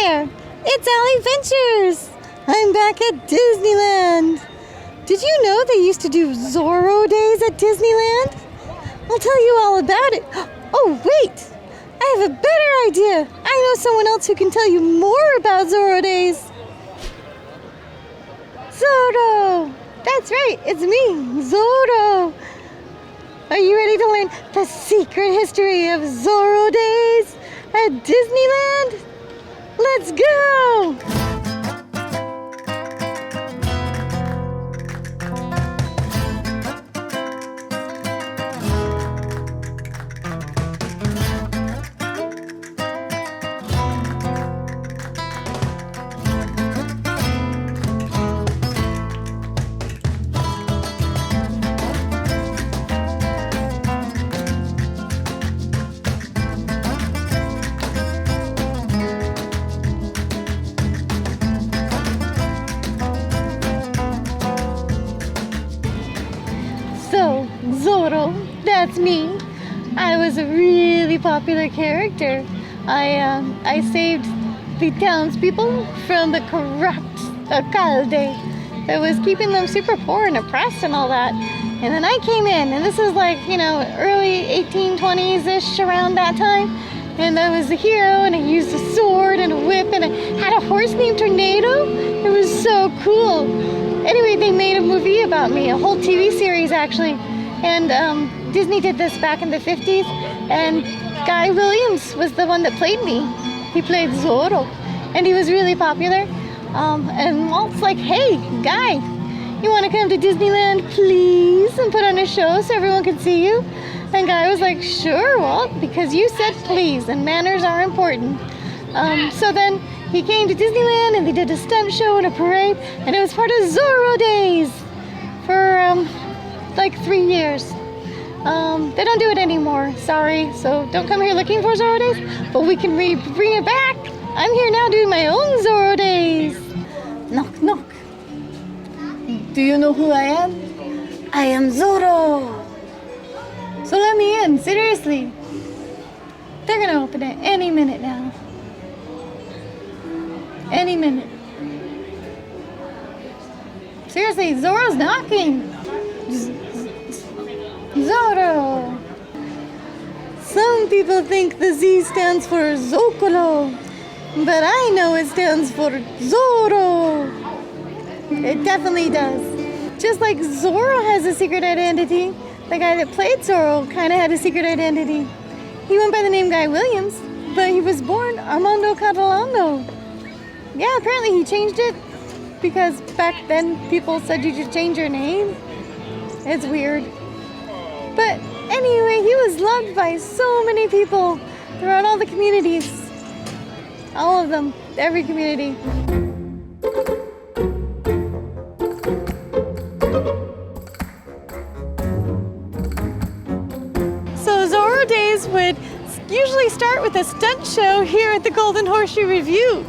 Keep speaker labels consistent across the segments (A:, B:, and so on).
A: there! It's Allie Ventures! I'm back at Disneyland! Did you know they used to do Zorro Days at Disneyland? I'll tell you all about it. Oh, wait! I have a better idea! I know someone else who can tell you more about Zorro Days! Zorro! That's right, it's me, Zorro! Are you ready to learn the secret history of Zorro Days at Disneyland? Let's go! So, Zorro, that's me. I was a really popular character. I saved the townspeople from the corrupt alcalde that was keeping them super poor and oppressed and all that. And then I came in, and this is like, early 1820s-ish, around that time. And I was the hero, and I used a sword and a whip, and I had a horse named Tornado. It was so cool. Anyway, they made a movie about me, a whole TV series actually, and Disney did this back in the 50s, and Guy Williams was the one that played me. He played Zorro, and he was really popular, and Walt's like, hey, Guy, you want to come to Disneyland, please, and put on a show so everyone can see you? And Guy was like, sure, Walt, because you said please, and manners are important. So then he came to Disneyland, and they did a stunt show and a parade, and it was part of Zorro Days for like 3 years. They don't do it anymore, sorry, so don't come here looking for Zorro Days, but we can bring it back. I'm here now doing my own Zorro Days. Knock, knock. Do you know who I am? I am Zorro. So let me in, seriously. They're gonna open it any minute now. Any minute. Seriously, Zorro's knocking. Zorro. Some people think the Z stands for Zocalo, but I know it stands for Zorro. It definitely does. Just like Zorro has a secret identity, the guy that played Zorro kind of had a secret identity. He went by the name Guy Williams, but he was born Armando Catalano. Yeah, apparently he changed it because back then people said you should change your name. It's weird. But anyway, he was loved by so many people throughout all the communities. All of them, every community. So Zorro Days would usually start with a stunt show here at the Golden Horseshoe Review.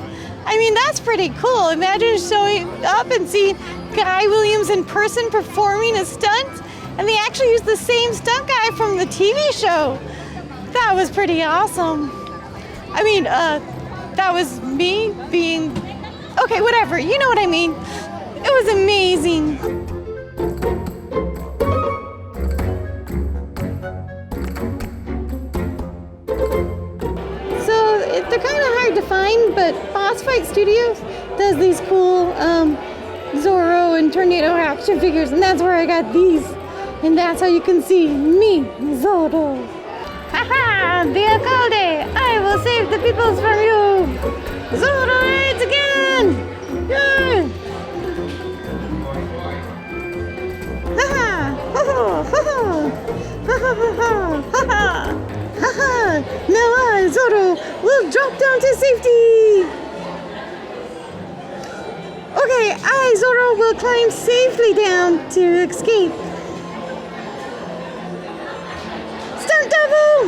A: I mean, that's pretty cool. Imagine showing up and seeing Guy Williams in person performing a stunt, and they actually used the same stunt guy from the TV show. That was pretty awesome. I mean, that was me being... Okay, whatever, you know what I mean. It was amazing. They're kind of hard to find, but Boss Fight Studios does these cool Zorro and Tornado action figures, and that's where I got these. And that's how you can see me, Zorro. Haha, the alcalde! I will save the peoples from you! Zorro rides again! Yeah! Haha! Ha ha ha ha ha ha! Haha! Now I, Zorro, will drop down to safety! Okay, I, Zorro, will climb safely down to escape. Stunt double!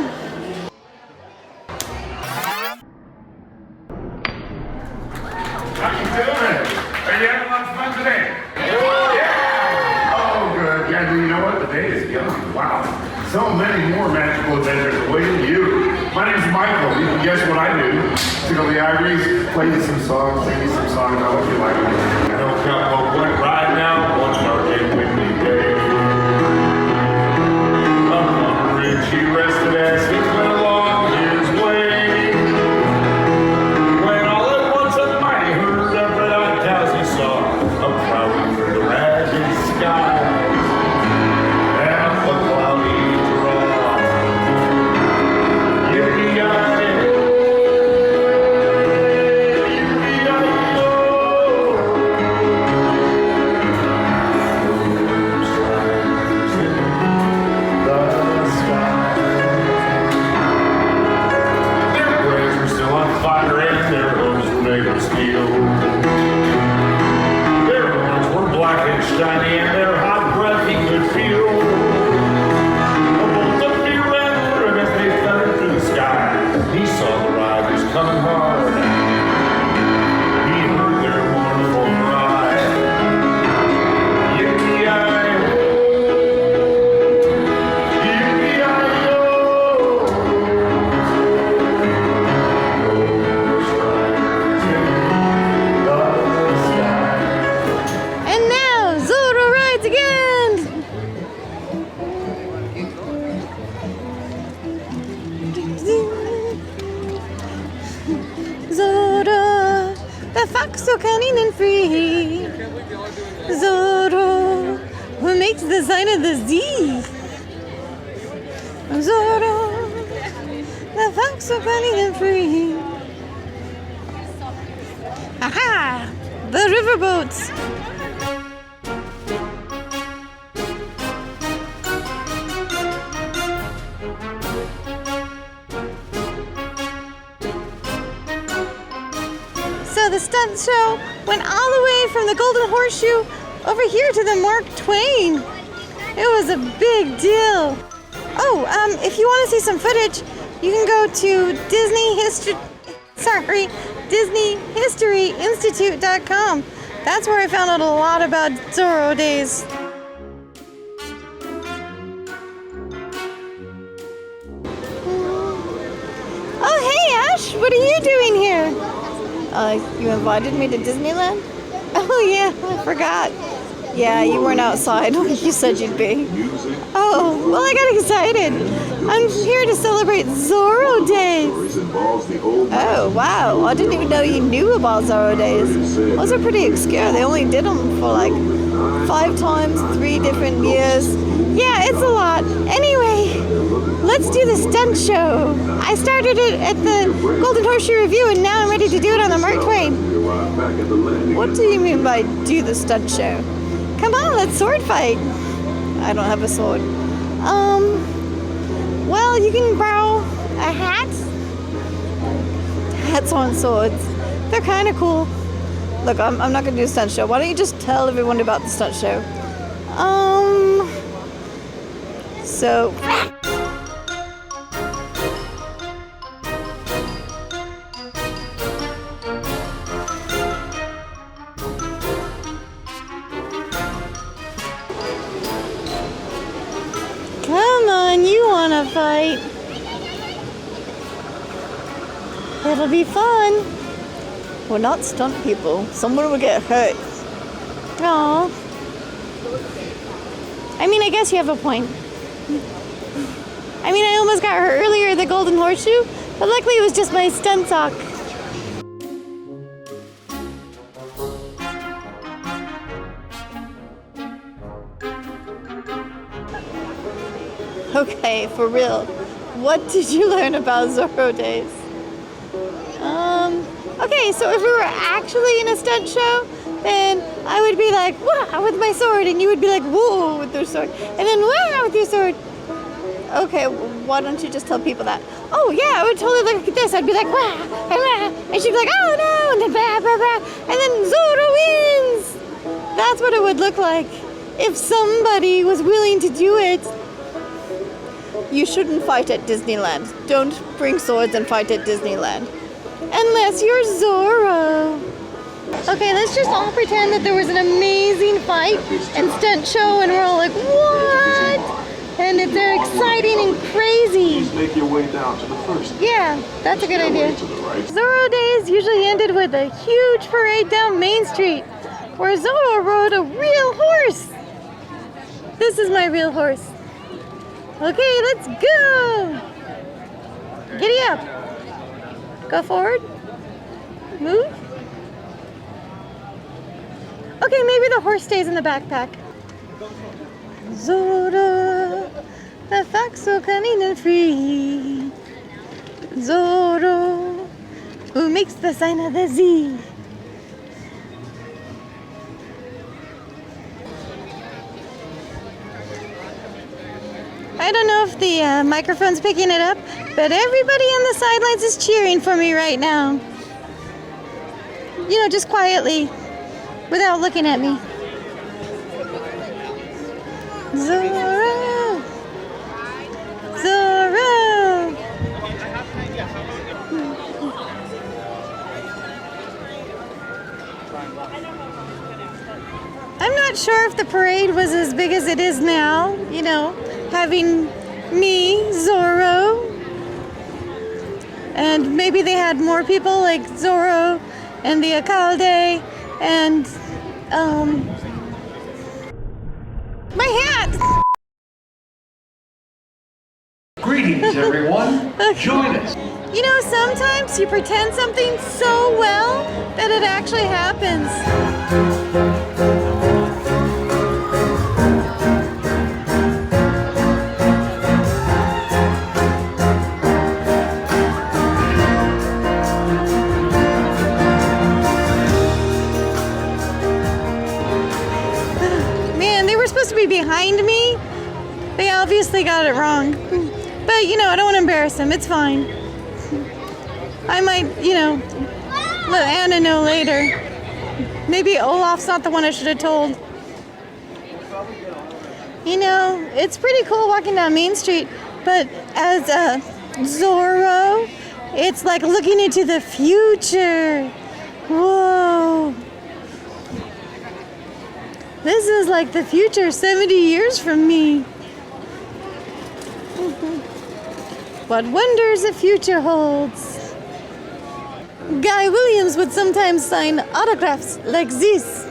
B: How you doing? Are you having a lot of fun today? Yeah! Oh, good. Yeah, you know what? The day is young. Wow. So many more magical adventures awaiting you. My name name's Michael. You can guess what I do. Tickle the ivories, play you some songs, sing you some songs. I hope you like it. I don't count no point right now. One dark and windy day. Up on the bridge, he rested as he went along his way. When all at once a mighty herd of red-eyed cows he saw, a plowing through the ragged sky. And the cloudy draw. Yippee-yi-yo, yippee-yi-yo. The sky. Their brains were still on fire and their hooves were made of steel. Their horns were black and shiny and their hot breath he could feel. A bolt of fear ran through him as they thundered through the sky. He saw the riders coming hard. He heard their mournful cry. Yippee-yi-yo, yippee-yi-yo.
A: And now Zorro rides again. Zorro, the fox so cunning and free. Zorro, who makes the sign of the Z. Zorro, the fox so cunning and free. Aha! The riverboats. So the stunt show went all the way from the Golden Horseshoe over here to the Mark Twain. It was a big deal. Oh, if you want to see some footage, you can go to DisneyHistoryInstitute.com. That's where I found out a lot about Zorro Days. Oh, hey Ash, what are you doing here? You invited me to Disneyland? Oh yeah, I forgot. Yeah, you weren't outside like you said you'd be. Oh, well I got excited. I'm here to celebrate Zorro Days. Oh, wow. I didn't even know you knew about Zorro Days. Those are pretty obscure. They only did them for like 5 times, 3 different years. Yeah, it's a lot. Anyway, let's do the stunt show. I started it at the Golden Horseshoe Review and now I'm ready to do it on the Mark Twain. What do you mean by do the stunt show? Come on, let's sword fight. I don't have a sword. Well, you can borrow a hat. Hats on swords. They're kind of cool. Look, I'm not going to do a stunt show. Why don't you just tell everyone about the stunt show? So... Come on, you want to fight. It'll be fun. We're not stunt people. Someone will get hurt. Aw. I mean, I guess you have a point. I mean, I almost got hurt earlier at the Golden Horseshoe, but luckily it was just my stunt sock. Okay, for real. What did you learn about Zorro Days? Okay, so if we were actually in a stunt show, then I would be like, wah, with my sword, and you would be like, whoa, with your sword, and then wah, with your sword. Okay, why don't you just tell people that? Oh yeah, I would totally look like this. I'd be like, wah, and she'd be like, oh no, and then bah, bah, bah, and then Zorro wins. That's what it would look like if somebody was willing to do it. You shouldn't fight at Disneyland. Don't bring swords and fight at Disneyland. Unless you're Zorro. Okay, let's just all pretend that there was an amazing fight and stunt show and we're all like, what? And they're exciting and crazy.
C: Please make your way down to the first.
A: Yeah, that's a good idea.
C: To the right.
A: Zorro Days usually ended with a huge parade down Main Street where Zorro rode a real horse. This is my real horse. Okay, let's go. Giddy up. Go forward. Move. Okay, maybe the horse stays in the backpack. Zorro, the fox so cunning and free. Zorro, who makes the sign of the Z. I don't know if the microphone's picking it up, but everybody on the sidelines is cheering for me right now. You know, just quietly, without looking at me. Zorro! Zorro! I'm not sure if the parade was as big as it is now, you know, having me, Zorro, and maybe they had more people like Zorro and the alcalde and my hat!
D: Greetings, everyone. Join us.
A: You know, sometimes you pretend something so well that it actually happens. Man, they were supposed to be behind me. They obviously got it wrong. But, you know, I don't want to embarrass them. It's fine. I might, you know, let Anna know later. Maybe Olaf's not the one I should have told. You know, it's pretty cool walking down Main Street, but as a Zorro, it's like looking into the future. Whoa. This is like the future 70 years from me. What wonders the future holds. Guy Williams would sometimes sign autographs like this.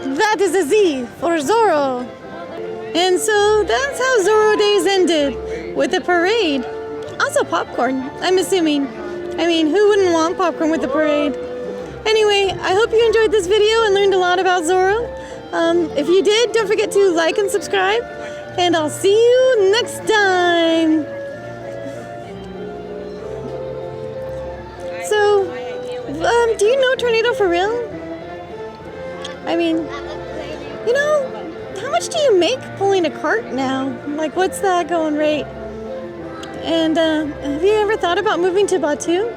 A: That is a Z for Zorro. And so that's how Zorro Days ended, with a parade. Also popcorn, I'm assuming. I mean, who wouldn't want popcorn with a parade? Anyway, I hope you enjoyed this video and learned a lot about Zorro. If you did, don't forget to like and subscribe, and I'll see you next time. So, do you know Tornado for real? I mean, you know, how much do you make pulling a cart now? Like, what's that going rate? And have you ever thought about moving to Batu?